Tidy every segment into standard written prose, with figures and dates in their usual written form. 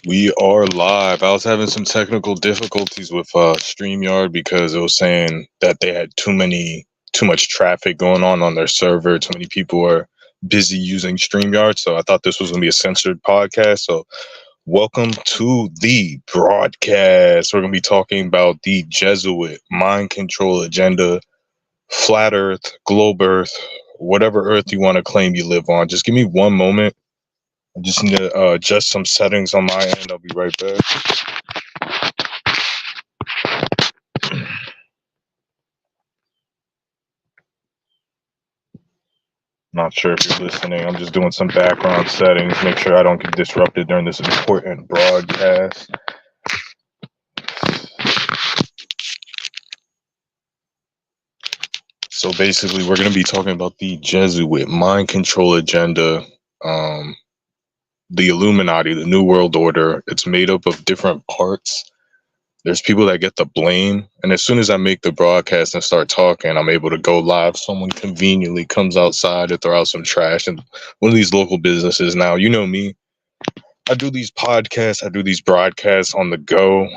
We are live. I was having some technical difficulties with StreamYard because it was saying that they had too much traffic going on their server. Too many people are busy using StreamYard. So I thought this was going to be a censored podcast. So welcome to the broadcast. We're going to be talking about the Jesuit mind control agenda, flat Earth, globe Earth, whatever Earth you want to claim you live on. Just give me one moment. I just need to adjust some settings on my end. I'll be right back. Not sure if you're listening. I'm just doing some background settings, make sure I don't get disrupted during this important broadcast. So basically, we're going to be talking about the Jesuit mind control agenda, the Illuminati, the New World Order. It's made up of different parts. There's people that get the blame, and as soon as I make the broadcast and start talking, I'm able to go live. Someone conveniently comes outside to throw out some trash, and one of these local businesses. Now, you know me, I do these podcasts, I do these broadcasts on the go.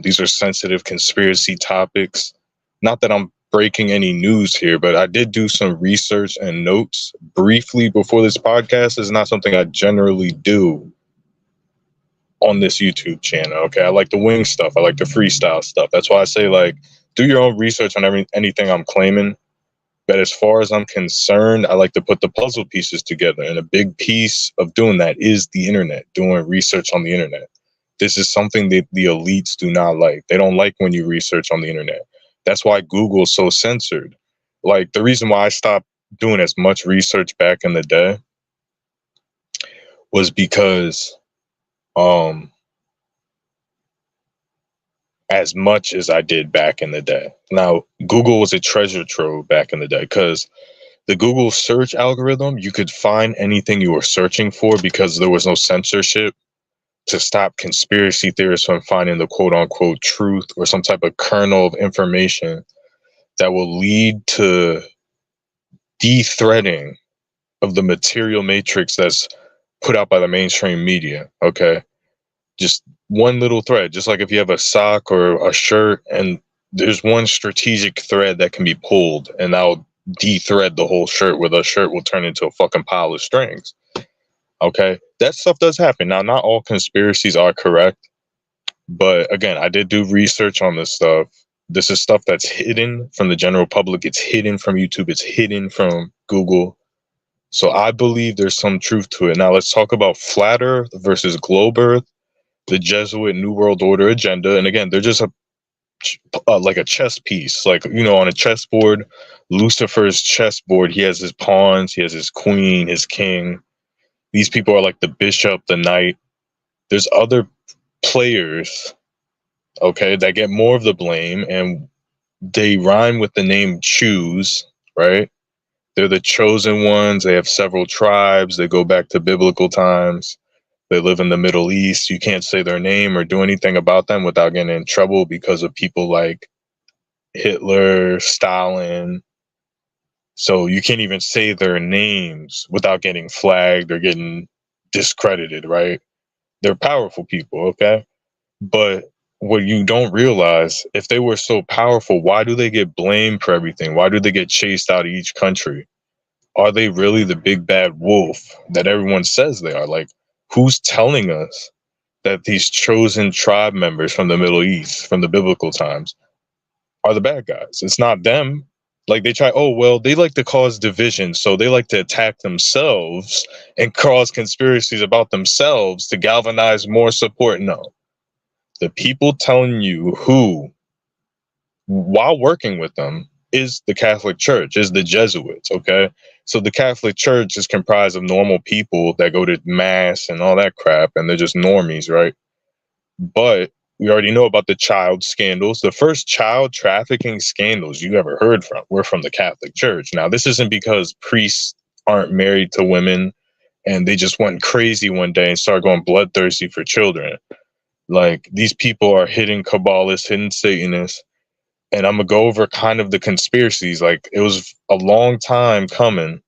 These are sensitive conspiracy topics. Not that I'm breaking any news here, but I did do some research and notes briefly before this podcast. It's not something I generally do on this YouTube channel. Okay, I like the wing stuff. I like the freestyle stuff. That's why I say, like, do your own research on anything I'm claiming. But as far as I'm concerned, I like to put the puzzle pieces together. And a big piece of doing that is the internet, doing research on the internet. This is something that the elites do not like. They don't like when you research on the internet. That's why Google's so censored. Like, the reason why I stopped doing as much research back in the day was because as much as I did back in the day. Now, Google was a treasure trove back in the day because the Google search algorithm, you could find anything you were searching for because there was no censorship to stop conspiracy theorists from finding the quote unquote truth or some type of kernel of information that will lead to de-threading of the material matrix that's put out by the mainstream media. Okay. Just one little thread, just like if you have a sock or a shirt and there's one strategic thread that can be pulled and that'll de-thread the whole shirt, where the shirt will turn into a fucking pile of strings. Okay, that stuff does happen. Now, not all conspiracies are correct, but again, I did do research on this stuff. This is stuff that's hidden from the general public. It's hidden from YouTube. It's hidden from Google. So I believe there's some truth to it. Now let's talk about flat Earth versus globe Earth, the Jesuit New World Order agenda. And again, they're just like a chess piece, like, you know, on a chessboard, Lucifer's chessboard. He has his pawns, he has his queen, his king. These people are like the bishop, the knight. There's other players, okay, that get more of the blame, and they rhyme with the name choose, right? They're the chosen ones. They have several tribes. They go back to biblical times. They live in the Middle East. You can't say their name or do anything about them without getting in trouble because of people like Hitler, Stalin. So you can't even say their names without getting flagged or getting discredited, right? They're powerful people, okay? But what you don't realize, if they were so powerful, why do they get blamed for everything? Why do they get chased out of each country? Are they really the big bad wolf that everyone says they are? Like, who's telling us that these chosen tribe members from the Middle East, from the biblical times, are the bad guys? It's not them. Like, they try, oh, well, they like to cause division, so they like to attack themselves and cause conspiracies about themselves to galvanize more support. No. The people telling you who, while working with them, is the Catholic Church, is the Jesuits, okay? So the Catholic Church is comprised of normal people that go to mass and all that crap, and they're just normies, right? But we already know about the child scandals. The first child trafficking scandals you ever heard from were from the Catholic Church. Now, this isn't because priests aren't married to women and they just went crazy one day and started going bloodthirsty for children. Like, these people are hidden Kabbalists, hidden Satanists. And I'm going to go over kind of the conspiracies. Like, it was a long time coming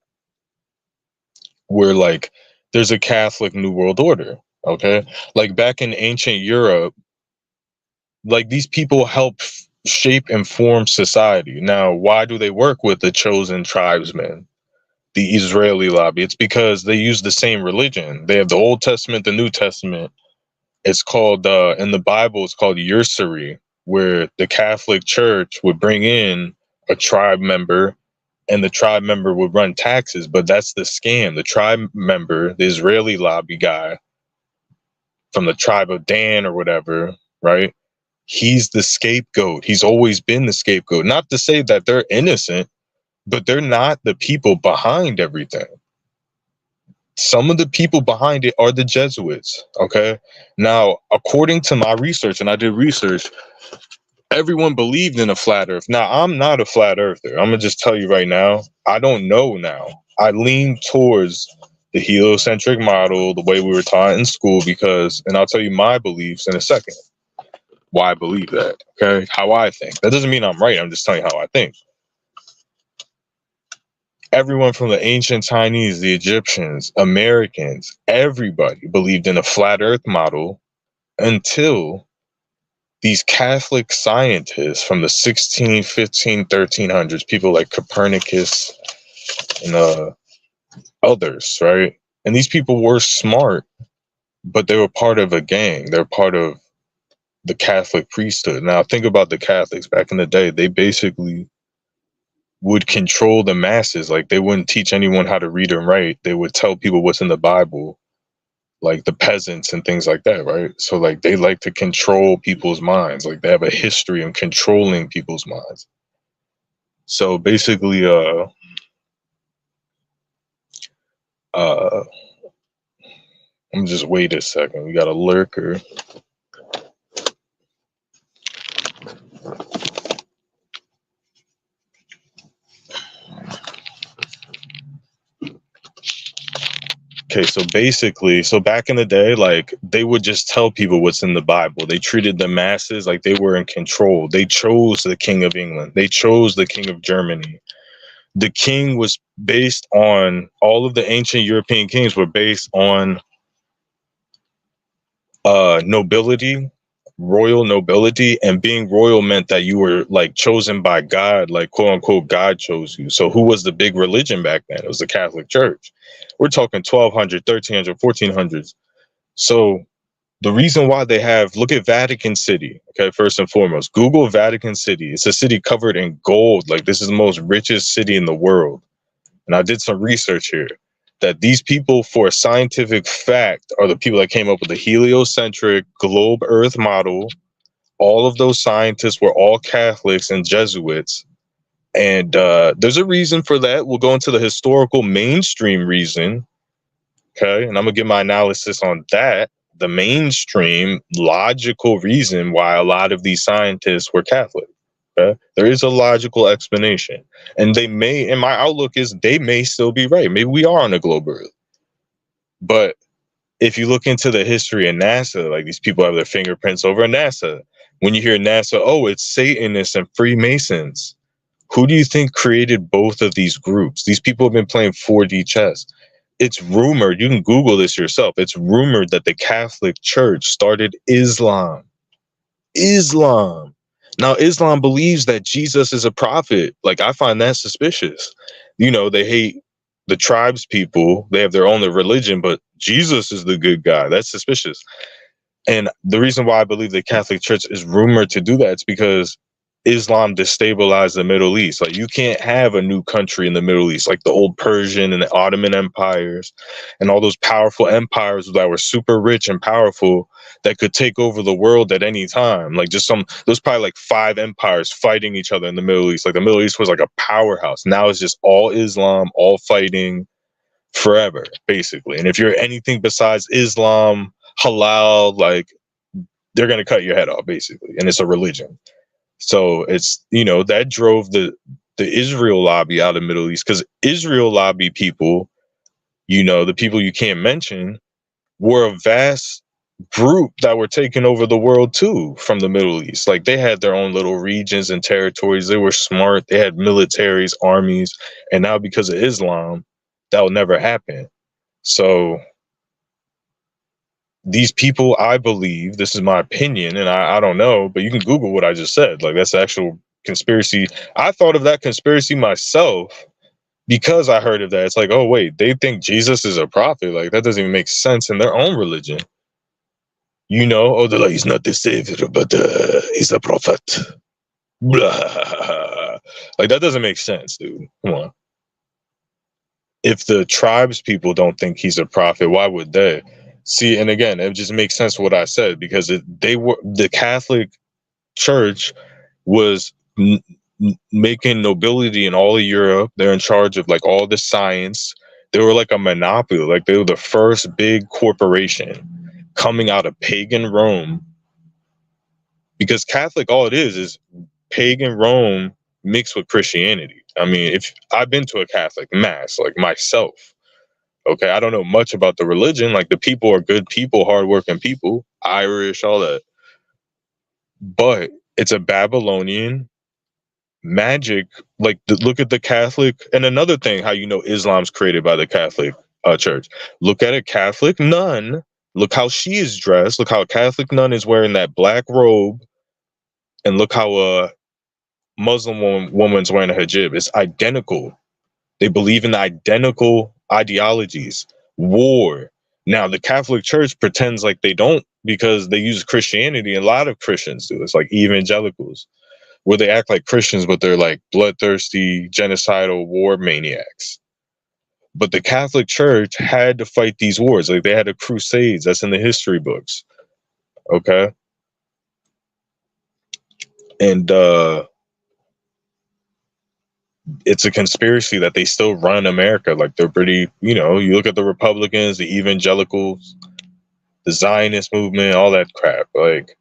where, like, there's a Catholic New World Order. Okay, like back in ancient Europe, like these people help shape and form society. Now, why do they work with the chosen tribesmen, the Israeli lobby? It's because they use the same religion. They have the Old Testament, the New Testament. It's called in the Bible, it's called usury, where the Catholic Church would bring in a tribe member, and the tribe member would run taxes. But that's the scam. The tribe member, the Israeli lobby guy from the tribe of Dan or whatever, right? He's the scapegoat. He's always been the scapegoat. Not to say that they're innocent, but they're not the people behind everything. Some of the people behind it are the Jesuits. Okay. Now, according to my research, and I did research, everyone believed in a flat earth. Now, I'm not a flat earther. I'm gonna just tell you right now, I don't know now. I lean towards the heliocentric model, the way we were taught in school, because, and I'll tell you my beliefs in a second, why I believe that. Okay. How I think. That doesn't mean I'm right. I'm just telling you how I think. Everyone from the ancient Chinese, the Egyptians, Americans, everybody believed in a flat earth model until these Catholic scientists from the 16, 15, 1300s, people like Copernicus and others, right? And these people were smart, but they were part of a gang. They're part of the Catholic priesthood. Now, think about the Catholics back in the day. They basically would control the masses. Like, they wouldn't teach anyone how to read and write. They would tell people what's in the Bible, like the peasants and things like that, right? So like they like to control people's minds. Like they have a history of controlling people's minds. So basically, I'm just wait a second. We got a lurker. Okay, so basically, so back in the day, like they would just tell people what's in the Bible. They treated the masses like they were in control. They chose the King of England. They chose the King of Germany. The king was based on, all of the ancient European kings were based on nobility, royal nobility, and being royal meant that you were like chosen by God, like quote unquote God chose you. So who was the big religion back then? It was the Catholic Church. We're talking 1200, 1300, 1400s. So the reason why they have, look at Vatican City. Okay, first and foremost, Google Vatican City. It's a city covered in gold. Like this is the most richest city in the world. And I did some research here that these people, for a scientific fact, are the people that came up with the heliocentric globe Earth model. All of those scientists were all Catholics and Jesuits. And there's a reason for that. We'll go into the historical mainstream reason. Okay. And I'm going to give my analysis on that. The mainstream logical reason why a lot of these scientists were Catholic. Okay? There is a logical explanation. And they may, and my outlook is they may still be right. Maybe we are on a globe Earth. But if you look into the history of NASA, like these people have their fingerprints over NASA. When you hear NASA, oh, it's Satanists and Freemasons. Who do you think created both of these groups? These people have been playing 4D chess. It's rumored, you can Google this yourself. It's rumored that the Catholic Church started Islam. Islam. Now, Islam believes that Jesus is a prophet. Like, I find that suspicious. You know, they hate the tribes people. They have their own religion, but Jesus is the good guy. That's suspicious. And the reason why I believe the Catholic Church is rumored to do that is because Islam destabilized the Middle East. Like, you can't have a new country in the Middle East, like the old Persian and the Ottoman empires and all those powerful empires that were super rich and powerful that could take over the world at any time. Like, just there's probably like 5 empires fighting each other in the Middle East. Like, the Middle East was like a powerhouse. Now it's just all Islam, all fighting forever, basically. And if you're anything besides Islam, halal, like, they're going to cut your head off, basically. And it's a religion. So it's, you know, that drove the Israel lobby out of the Middle East, because Israel lobby people, you know, the people you can't mention, were a vast group that were taking over the world too from the Middle East. Like, they had their own little regions and territories. They were smart. They had militaries, armies. And now because of Islam, that will never happen. So these people, I believe, this is my opinion, and I don't know, but you can Google what I just said. Like, that's the actual conspiracy. I thought of that conspiracy myself because I heard of that. It's like, oh, wait, they think Jesus is a prophet. Like, that doesn't even make sense in their own religion. You know, oh, they're like, he's not the savior, but he's a prophet. Blah. Like, that doesn't make sense, dude. Come on. If the tribes people don't think he's a prophet, why would they? See, and again, it just makes sense what I said, because the Catholic Church was making nobility in all of Europe. They're in charge of like all the science. They were like a monopoly. Like, they were the first big corporation coming out of pagan Rome. Because Catholic, all it is pagan Rome mixed with Christianity. I mean, if I've been to a Catholic mass, like myself, okay, I don't know much about the religion. Like, the people are good people, hardworking people, Irish, all that. But it's a Babylonian magic. Like, look at the Catholic. And another thing, how you know Islam's created by the Catholic Church. Look at a Catholic nun. Look how she is dressed. Look how a Catholic nun is wearing that black robe. And look how a Muslim woman's wearing a hijab. It's identical. They believe in the identical ideologies. War. Now, the Catholic Church pretends like they don't, because they use Christianity, and a lot of Christians do. It's like evangelicals, where they act like Christians, but they're like bloodthirsty, genocidal war maniacs. But the Catholic Church had to fight these wars. Like, they had the Crusades. That's in the history books. Okay? And it's a conspiracy that they still run America. Like, they're pretty, you look at the Republicans, the evangelicals, the Zionist movement, all that crap. Like,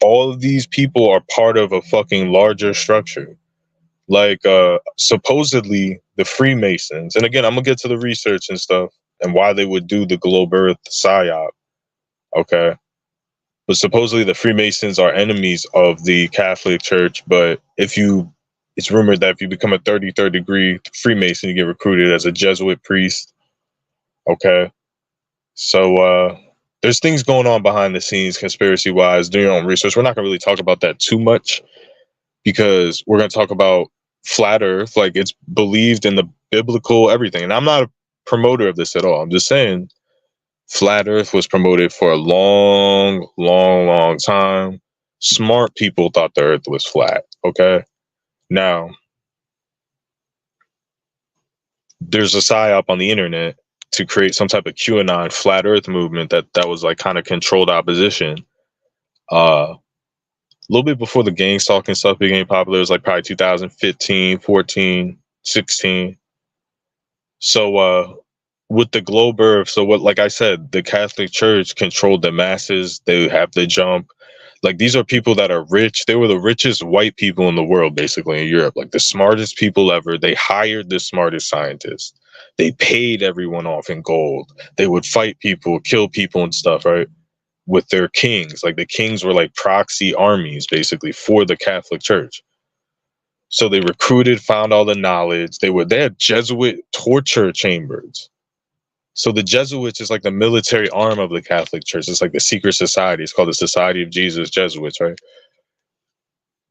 all of these people are part of a fucking larger structure. Like, supposedly the Freemasons, and again, I'm gonna get to the research and stuff and why they would do the globe earth psyop. Okay. But supposedly the Freemasons are enemies of the Catholic Church. But it's rumored that if you become a 33rd degree Freemason, you get recruited as a Jesuit priest. Okay. So there's things going on behind the scenes, conspiracy wise. Do your own research. We're not gonna really talk about that too much, because we're gonna talk about flat earth. Like, it's believed in the biblical everything. And I'm not a promoter of this at all. I'm just saying flat earth was promoted for a long, long, long time. Smart people thought the earth was flat. Okay. Now, there's a psyop on the internet to create some type of QAnon flat earth movement that was like kind of controlled opposition. A little bit before the gang stalking stuff became popular. It was like probably 2015, 14, 16. So with the globe earth, so what, like I said, the Catholic Church controlled the masses. They have the jump. Like, these are people that are rich. They were the richest white people in the world, basically, in Europe. Like, the smartest people ever. They hired the smartest scientists. They paid everyone off in gold. They would fight people, kill people and stuff, right? With their kings. Like, the kings were like proxy armies, basically, for the Catholic Church. So they recruited, found all the knowledge. They had Jesuit torture chambers. So the Jesuits is like the military arm of the Catholic Church. It's like the secret society. It's called the Society of Jesus Jesuits, right?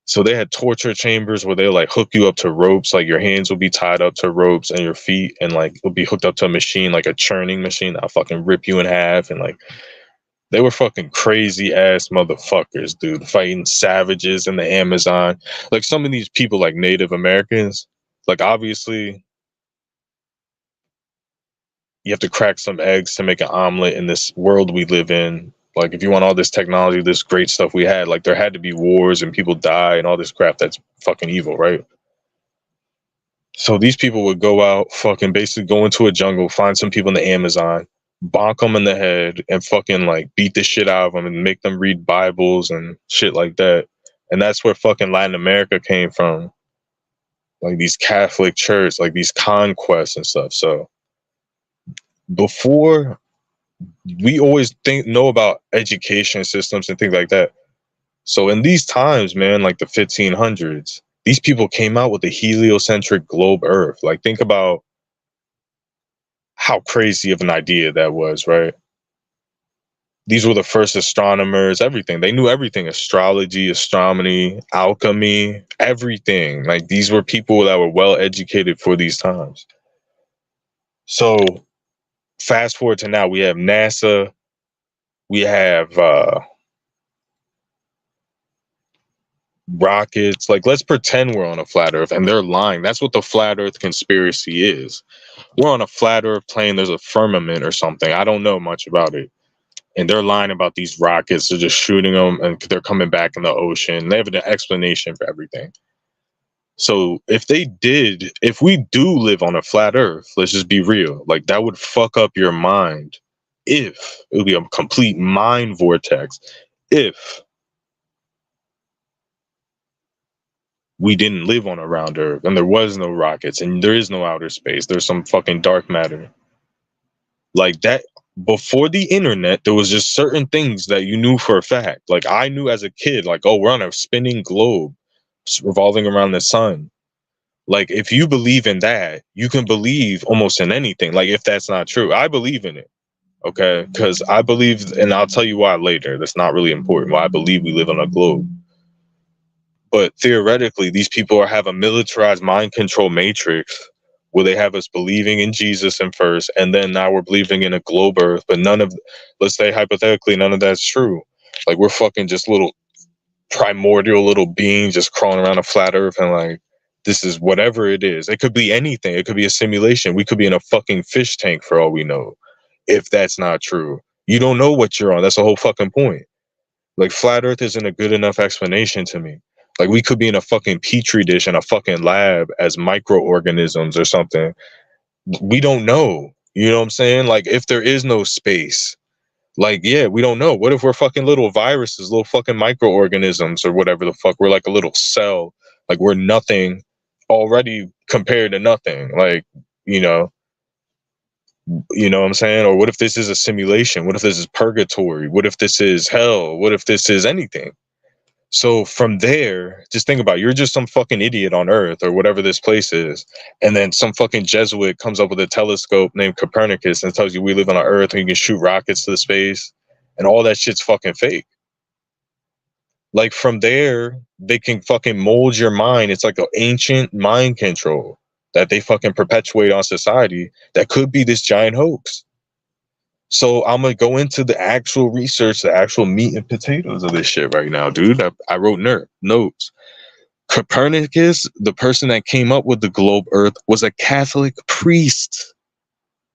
So they had torture chambers where they like hook you up to ropes. Like, your hands will be tied up to ropes and your feet, and like will be hooked up to a machine, like a churning machine that'll fucking rip you in half. And like, they were fucking crazy ass motherfuckers, dude, fighting savages in the Amazon. Like, some of these people, like Native Americans, like, obviously you have to crack some eggs to make an omelet in this world we live in. Like, if you want all this technology, this great stuff we had, like, there had to be wars and people die and all this crap that's fucking evil, right? So these people would go out, fucking basically go into a jungle, find some people in the Amazon, bonk them in the head, and fucking like beat the shit out of them and make them read Bibles and shit like that. And that's where fucking Latin America came from. Like, these Catholic church, like these conquests and stuff. So before, we always know about education systems and things like that. So in these times, man, like the 1500s, these people came out with a heliocentric globe earth. Like, think about how crazy of an idea that was, right? These were the first astronomers, everything. They knew everything: astrology, astronomy, alchemy, everything. Like, these were people that were well educated for these times. So fast forward to now, we have NASA, we have rockets. Like, let's pretend we're on a flat earth and they're lying. That's what the flat earth conspiracy is. We're on a flat earth plane, there's a firmament or something. I don't know much about it. And they're lying about these rockets. They're just shooting them and they're coming back in the ocean. They have an explanation for everything. So if we do live on a flat earth, let's just be real. Like, that would fuck up your mind. If it would be a complete mind vortex. If we didn't live on a round earth and there was no rockets and there is no outer space, there's some fucking dark matter. Like that, before the internet, there was just certain things that you knew for a fact. Like, I knew as a kid, like, oh, we're on a spinning globe revolving around the sun. Like, if you believe in that, you can believe almost in anything. Like, if that's not true, I believe in it. Okay, because I believe, and I'll tell you why later. That's not really important. Why I believe we live on a globe. But theoretically, these people have a militarized mind control matrix where they have us believing in Jesus and first, and then now we're believing in a globe earth. But none of, let's say hypothetically, none of that's true. Like, we're fucking just little primordial little beings just crawling around a flat earth, and like, this is whatever it is. It could be anything. It could be a simulation. We could be in a fucking fish tank for all we know. If that's not true, you don't know what you're on. That's the whole fucking point. Like, flat earth isn't a good enough explanation to me. Like, we could be in a fucking petri dish in a fucking lab as microorganisms or something. We don't know. You know what I'm saying? Like, if there is no space, like, yeah, we don't know. What if we're fucking little viruses, little fucking microorganisms or whatever the fuck? We're like a little cell. Like, we're nothing already compared to nothing. Like, you know what I'm saying? Or what if this is a simulation? What if this is purgatory? What if this is hell? What if this is anything? So from there, just think about it. You're just some fucking idiot on Earth or whatever this place is. And then some fucking Jesuit comes up with a telescope named Copernicus and tells you we live on Earth and you can shoot rockets to the space. And all that shit's fucking fake. Like, from there, they can fucking mold your mind. It's like an ancient mind control that they fucking perpetuate on society that could be this giant hoax. So I'm going to go into the actual research, the actual meat and potatoes of this shit right now, dude. I wrote notes. Copernicus, the person that came up with the globe earth, was a Catholic priest.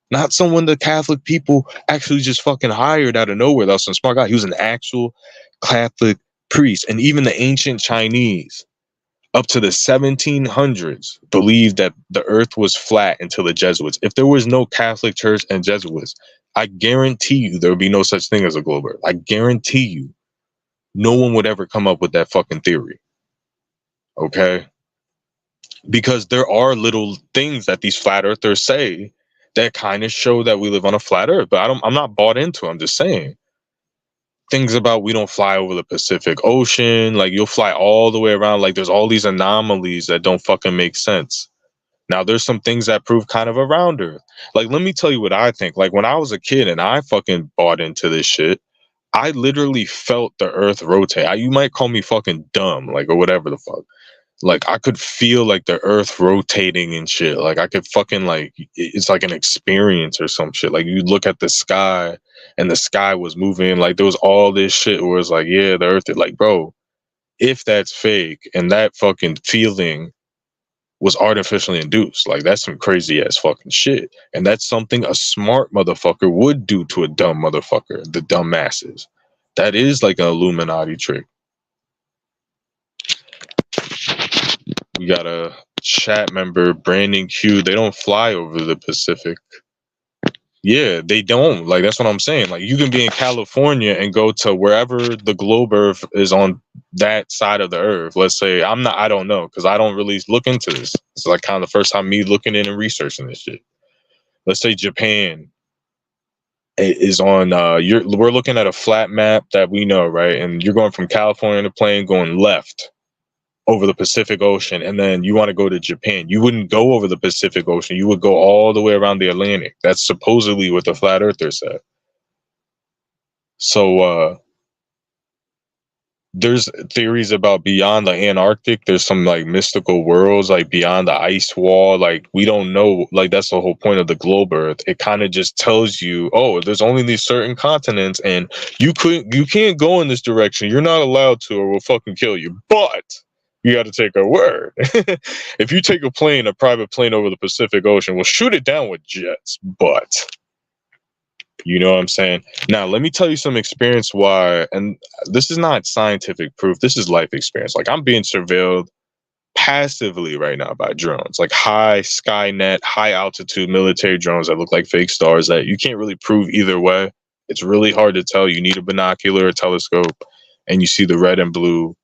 Not someone the Catholic people actually just fucking hired out of nowhere. That was some smart guy. He was an actual Catholic priest. And even the ancient Chinese, up to the 1700s, believed that the earth was flat until the Jesuits. If there was no Catholic Church and Jesuits, I guarantee you there would be no such thing as a globe earth. I guarantee you no one would ever come up with that fucking theory. Okay? Because there are little things that these flat earthers say that kind of show that we live on a flat earth. But I'm not bought into it. I'm just saying. Things about we don't fly over the Pacific Ocean. Like, you'll fly all the way around. Like, there's all these anomalies that don't fucking make sense. Now, there's some things that prove kind of around Earth. Like, let me tell you what I think. Like, when I was a kid and I fucking bought into this shit, I literally felt the Earth rotate. You might call me fucking dumb, like, or whatever the fuck. Like, I could feel like the Earth rotating and shit. Like, I could fucking, like, it's like an experience or some shit. Like, you look at the sky and the sky was moving. Like, there was all this shit where it's like, yeah, the Earth is like, bro, if that's fake and that fucking feeling was artificially induced, like, that's some crazy ass fucking shit. And that's something a smart motherfucker would do to a dumb motherfucker, the dumb masses. That is like an Illuminati trick. We got a chat member, Brandon Q. They don't fly over the Pacific. Yeah, they don't. Like, that's what I'm saying. Like, you can be in California and go to wherever the globe earth is on that side of the earth. Let's say I don't know, because I don't really look into this. It's like kind of the first time me looking in and researching this shit. Let's say Japan is on, we're looking at a flat map that we know, right? And you're going from California to plane going left over the Pacific Ocean, and then you want to go to Japan. You wouldn't go over the Pacific Ocean. You would go all the way around the Atlantic. That's supposedly what the flat earthers said. So there's theories about beyond the Antarctic. There's some like mystical worlds like beyond the ice wall. Like we don't know. Like that's the whole point of the globe Earth. It kind of just tells you, oh, there's only these certain continents, and you can't go in this direction. You're not allowed to, or we'll fucking kill you. But you got to take our word. If you take a private plane over the Pacific Ocean, we'll shoot it down with jets. But you know what I'm saying? Now, let me tell you some experience why, and this is not scientific proof, this is life experience. Like, I'm being surveilled passively right now by drones, like high Skynet, high altitude military drones that look like fake stars that you can't really prove either way. It's really hard to tell. You need a binocular or telescope, and you see the red and blue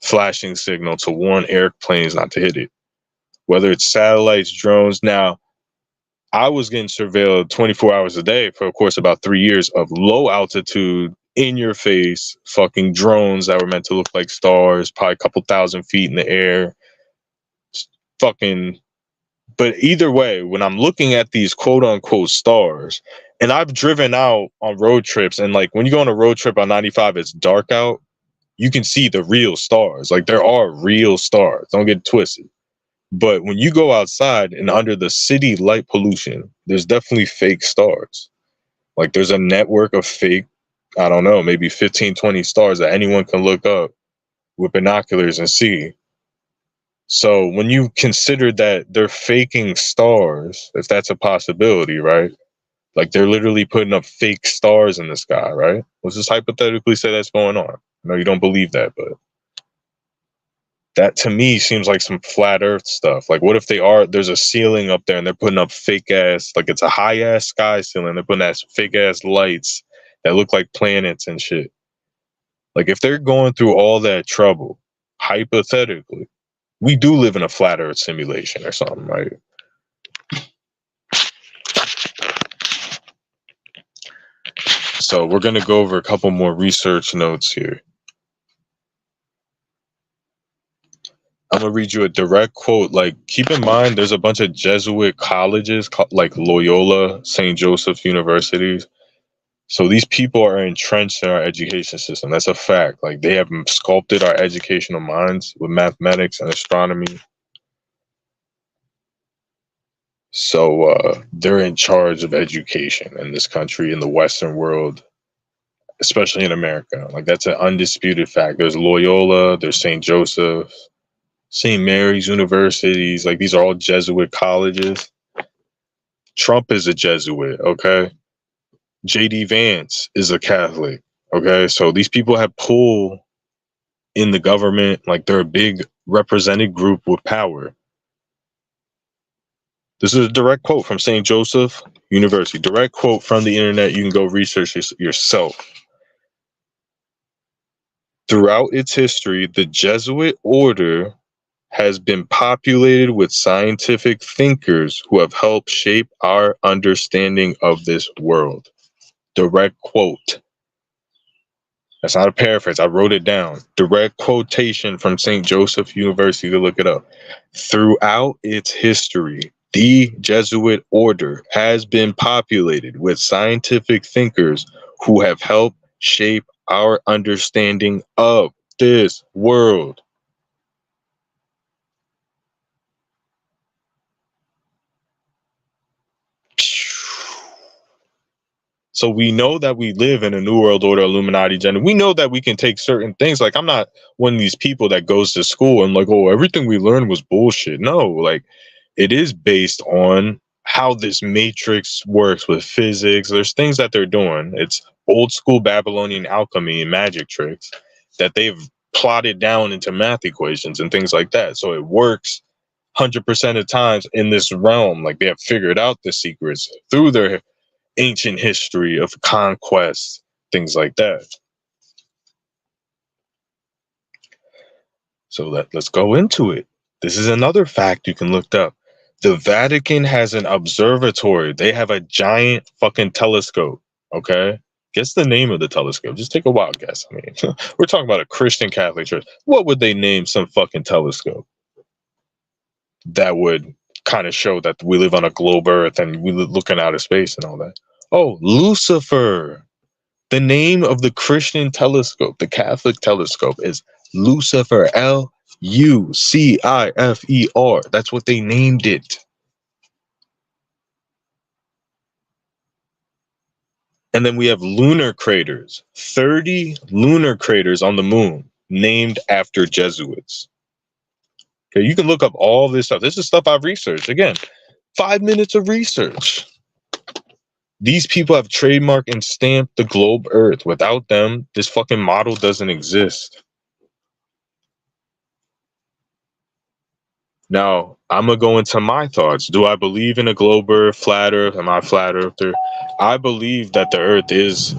flashing signal to warn airplanes not to hit it. Whether it's satellites, drones. Now, I was getting surveilled 24 hours a day for, of course, about 3 years of low altitude, in your face, fucking drones that were meant to look like stars, probably a couple thousand feet in the air. Fucking, but either way, when I'm looking at these quote unquote stars, and I've driven out on road trips, and like when you go on a road trip on 95, it's dark out, you can see the real stars. Like there are real stars. Don't get twisted. But when you go outside and under the city light pollution, there's definitely fake stars. Like there's a network of fake, I don't know, maybe 15, 20 stars that anyone can look up with binoculars and see. So when you consider that they're faking stars, if that's a possibility, right? Like they're literally putting up fake stars in the sky, right? Let's just hypothetically say that's going on. I know you don't believe that, but that to me seems like some flat earth stuff. Like what if there's a ceiling up there and they're putting up fake ass, like it's a high ass sky ceiling, they're putting ass fake ass lights that look like planets and shit. Like if they're going through all that trouble, hypothetically, we do live in a flat earth simulation or something, right? So we're going to go over a couple more research notes here. I'm going to read you a direct quote. Like, keep in mind, there's a bunch of Jesuit colleges, like Loyola, St. Joseph universities. So these people are entrenched in our education system. That's a fact. Like, they have sculpted our educational minds with mathematics and astronomy. So they're in charge of education in this country, in the Western world, especially in America. Like, that's an undisputed fact. There's Loyola, there's St. Joseph, St. Mary's universities. Like, these are all Jesuit colleges. Trump is a Jesuit, okay? J.D. Vance is a Catholic, okay? So these people have pull in the government. Like, they're a big represented group with power. This is a direct quote from St. Joseph University. Direct quote from the internet. You can go research yourself. Throughout its history, the Jesuit order has been populated with scientific thinkers who have helped shape our understanding of this world. Direct quote. That's not a paraphrase. I wrote it down. Direct quotation from St. Joseph University to look it up. Throughout its history, the Jesuit order has been populated with scientific thinkers who have helped shape our understanding of this world. So we know that we live in a New World Order Illuminati agenda. We know that we can take certain things. Like, I'm not one of these people that goes to school and like, oh, everything we learned was bullshit. No, like it is based on how this matrix works with physics. There's things that they're doing. It's old school Babylonian alchemy and magic tricks that they've plotted down into math equations and things like that. So it works 100% of times in this realm. Like they have figured out the secrets through their ancient history of conquest, things like that. So let's go into it. This is another fact you can look up. The Vatican has an observatory. They have a giant fucking telescope. Okay? Guess the name of the telescope. Just take a wild guess. I mean, we're talking about a Christian Catholic church. What would they name some fucking telescope that would kind of show that we live on a globe Earth and we looking out of space and all that? Oh, Lucifer. The name of the Christian telescope, the Catholic telescope, is Lucifer. Lucifer. That's what they named it. And then we have lunar craters, 30 lunar craters on the moon named after Jesuits. Okay, you can look up all this stuff. This is stuff I've researched. Again, 5 minutes of research. These people have trademarked and stamped the globe Earth. Without them, this fucking model doesn't exist. Now, I'm going to go into my thoughts. Do I believe in a globe Earth, flat Earth? Am I a flat earther? I believe that the Earth is...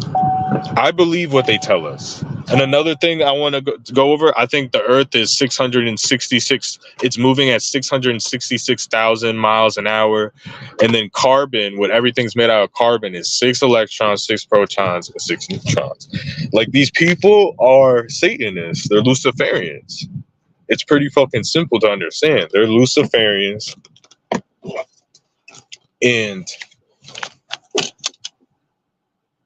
I believe what they tell us. And another thing I want to go over, I think the Earth is 666, it's moving at 666,000 miles an hour. And then carbon, when everything's made out of carbon, is 6 electrons, 6 protons, and 6 neutrons. Like, these people are Satanists. They're Luciferians. It's pretty fucking simple to understand. They're Luciferians. And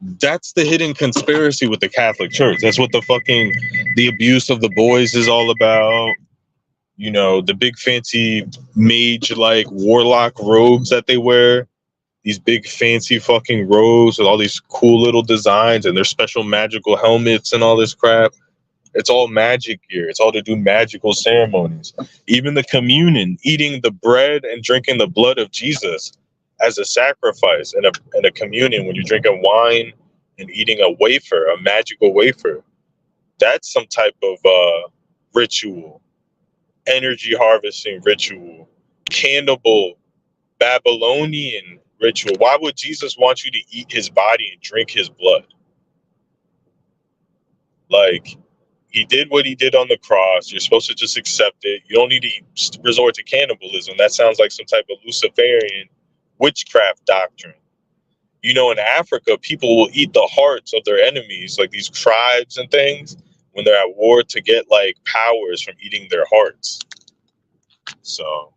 that's the hidden conspiracy with the Catholic Church. That's what the abuse of the boys is all about. You know, the big fancy mage like warlock robes that they wear. These big fancy fucking robes with all these cool little designs and their special magical helmets and all this crap. It's all magic gear. It's all to do magical ceremonies. Even the communion, eating the bread and drinking the blood of Jesus as a sacrifice and a communion, when you're drinking wine and eating a wafer, a magical wafer, that's some type of ritual, energy harvesting ritual, cannibal Babylonian ritual. Why would Jesus want you to eat his body and drink his blood? Like, he did what he did on the cross. You're supposed to just accept it. You don't need to resort to cannibalism. That sounds like some type of Luciferian witchcraft doctrine. You know, in Africa, people will eat the hearts of their enemies, like these tribes and things, when they're at war, to get like powers from eating their hearts. So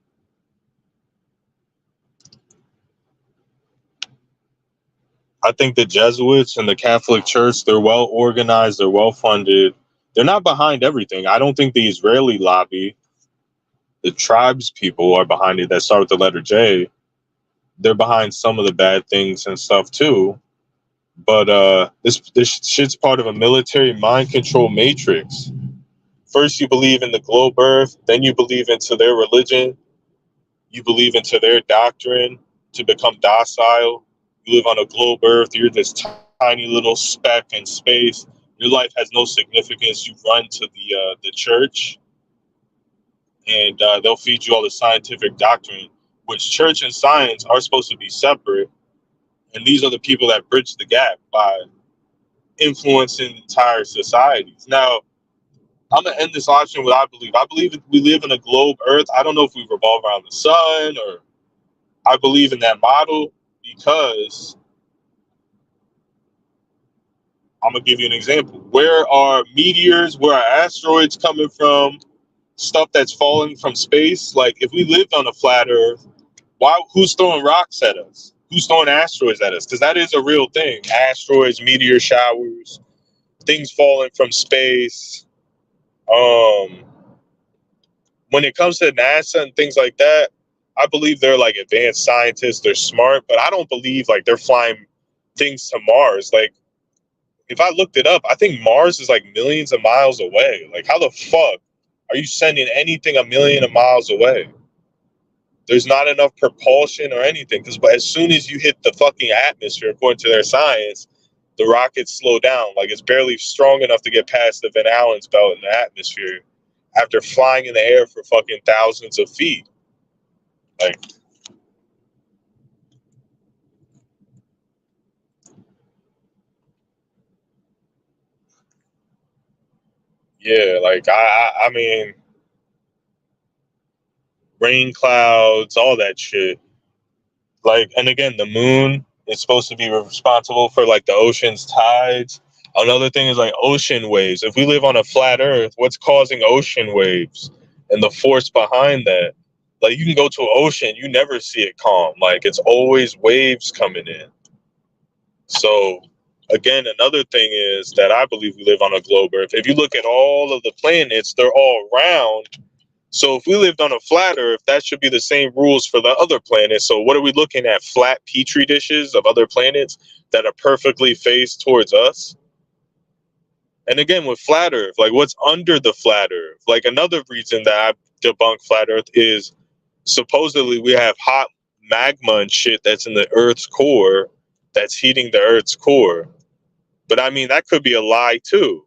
I think the Jesuits and the Catholic Church, they're well organized, they're well funded. They're not behind everything. I don't think the Israeli lobby, the tribes people are behind it that start with the letter J. They're behind some of the bad things and stuff too. But this shit's part of a military mind control matrix. First you believe in the globe Earth, then you believe into their religion, you believe into their doctrine to become docile. You live on a globe Earth, you're this tiny little speck in space. Your life has no significance. You run to the church, and they'll feed you all the scientific doctrine, which church and science are supposed to be separate. And these are the people that bridge the gap by influencing entire societies. Now, I'm going to end this option with I believe. I believe we live in a globe Earth. I don't know if we revolve around the sun, or I believe in that model because I'm going to give you an example. Where are meteors, where are asteroids coming from, stuff that's falling from space? Like, if we lived on a flat Earth, who's throwing rocks at us? Who's throwing asteroids at us? Because that is a real thing. Asteroids, meteor showers, things falling from space. When it comes to NASA and things like that, I believe they're like advanced scientists. They're smart, but I don't believe like they're flying things to Mars. Like, if I looked it up, I think Mars is like millions of miles away. Like, how the fuck are you sending anything a million of miles away? There's not enough propulsion or anything, because as soon as you hit the fucking atmosphere, according to their science, the rockets slow down. Like, it's barely strong enough to get past the Van Allen's belt in the atmosphere after flying in the air for fucking thousands of feet. Like, yeah, like I mean, rain clouds, all that shit. Like, and again, the moon is supposed to be responsible for like the ocean's tides. Another thing is like ocean waves. If we live on a flat Earth, what's causing ocean waves and the force behind that? Like, you can go to an ocean, you never see it calm. Like, it's always waves coming in. So again, another thing is that I believe we live on a globe Earth. If you look at all of the planets, they're all round. So if we lived on a flat Earth, that should be the same rules for the other planets. So what are we looking at? Flat petri dishes of other planets that are perfectly faced towards us? And again, with flat Earth, like what's under the flat Earth? Like another reason that I debunk flat Earth is supposedly we have hot magma and shit that's in the Earth's core that's heating the Earth's core. But I mean, that could be a lie too.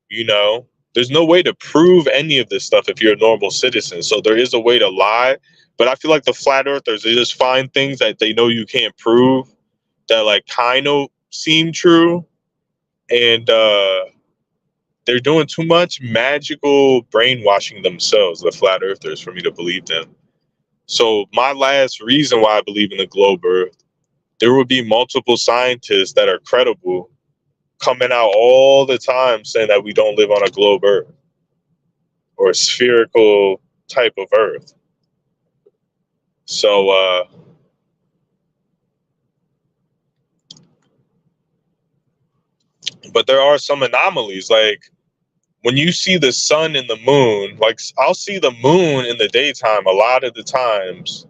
You know, there's no way to prove any of this stuff if you're a normal citizen. So there is a way to lie. But I feel like the flat earthers, they just find things that they know you can't prove that like kind of seem true. And they're doing too much magical brainwashing themselves, the flat earthers, for me to believe them. So my last reason why I believe in the globe Earth, there will be multiple scientists that are credible coming out all the time saying that we don't live on a globe Earth or a spherical type of Earth. So, but there are some anomalies. Like when you see the sun and the moon, like I'll see the moon in the daytime a lot of the times.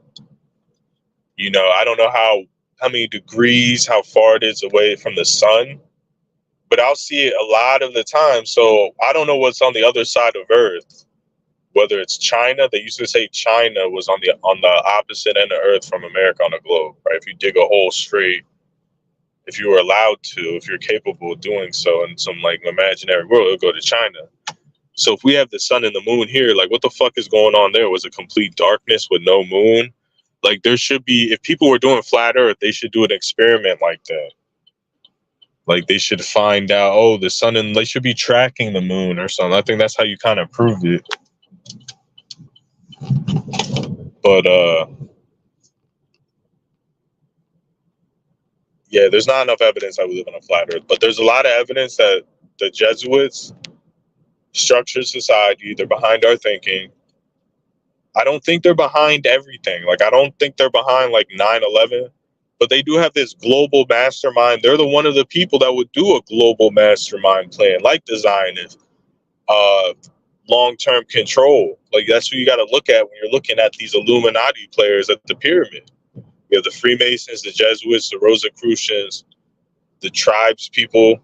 You know, I don't know how many degrees, how far it is away from the sun, but I'll see it a lot of the time. So I don't know what's on the other side of Earth. Whether it's China, they used to say China was on the opposite end of Earth from America on a globe, right? If you dig a hole straight, if you were allowed to, if you're capable of doing so in some like imaginary world, it'll go to China. So if we have the sun and the moon here, like what the fuck is going on there? Was it complete darkness with no moon? Like there should be, if people were doing flat Earth, they should do an experiment like that. Like they should find out, oh, the sun, and they should be tracking the moon or something. I think that's how you kind of prove it. But yeah, there's not enough evidence that we live on a flat Earth. But there's a lot of evidence that the Jesuits structured society. They're behind our thinking. I don't think they're behind everything. Like I don't think they're behind like 9/11. But they do have this global mastermind. They're the one of the people that would do a global mastermind plan, like the Zionists. Long-term control. Like that's what you got to look at when you're looking at these Illuminati players at the pyramid. You have the Freemasons, the Jesuits, the Rosicrucians, the tribes people,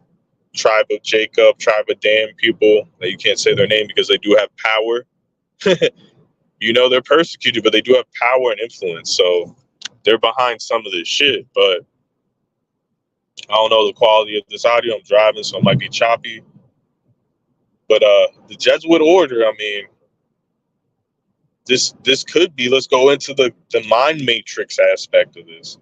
tribe of Jacob, tribe of Dan people that you can't say their name because they do have power. You know, they're persecuted, but they do have power and influence. So they're behind some of this shit. But I don't know the quality of this audio. I'm driving, so it might be choppy. But the Jesuit order, I mean, this could be, let's go into the mind matrix aspect of this.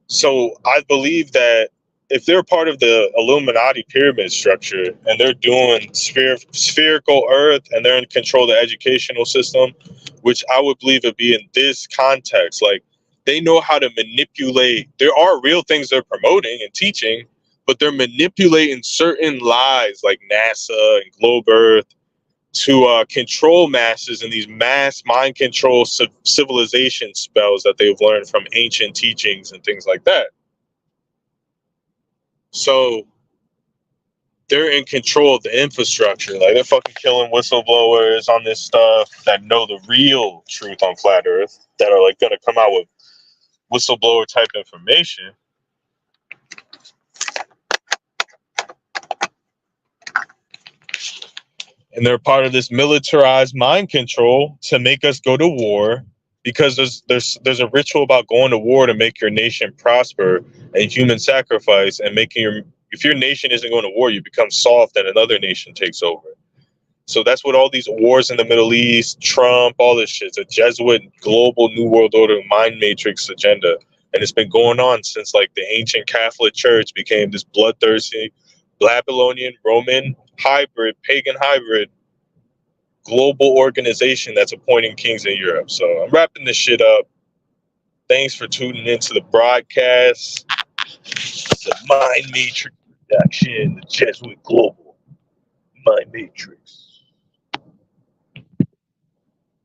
So I believe that if they're part of the Illuminati pyramid structure and they're doing spherical Earth and they're in control of the educational system, which I would believe would be in this context, like they know how to manipulate. There are real things they're promoting and teaching, but they're manipulating certain lies like NASA and Globe Earth to control masses in these mass mind control civilization spells that they've learned from ancient teachings and things like that. So they're in control of the infrastructure. Like they're fucking killing whistleblowers on this stuff that know the real truth on flat Earth, that are like going to come out with whistleblower type information. And they're part of this militarized mind control to make us go to war, because there's a ritual about going to war to make your nation prosper and human sacrifice, and making if your nation isn't going to war, you become soft and another nation takes over. So that's what all these wars in the Middle East, Trump, all this shit. It's a Jesuit global New World Order mind matrix agenda. And it's been going on since like the ancient Catholic Church became this bloodthirsty Babylonian Roman hybrid, pagan hybrid global organization that's appointing kings in Europe. So I'm wrapping this shit up. Thanks for tuning into the broadcast. It's a mind matrix production, the Jesuit Global Mind Matrix.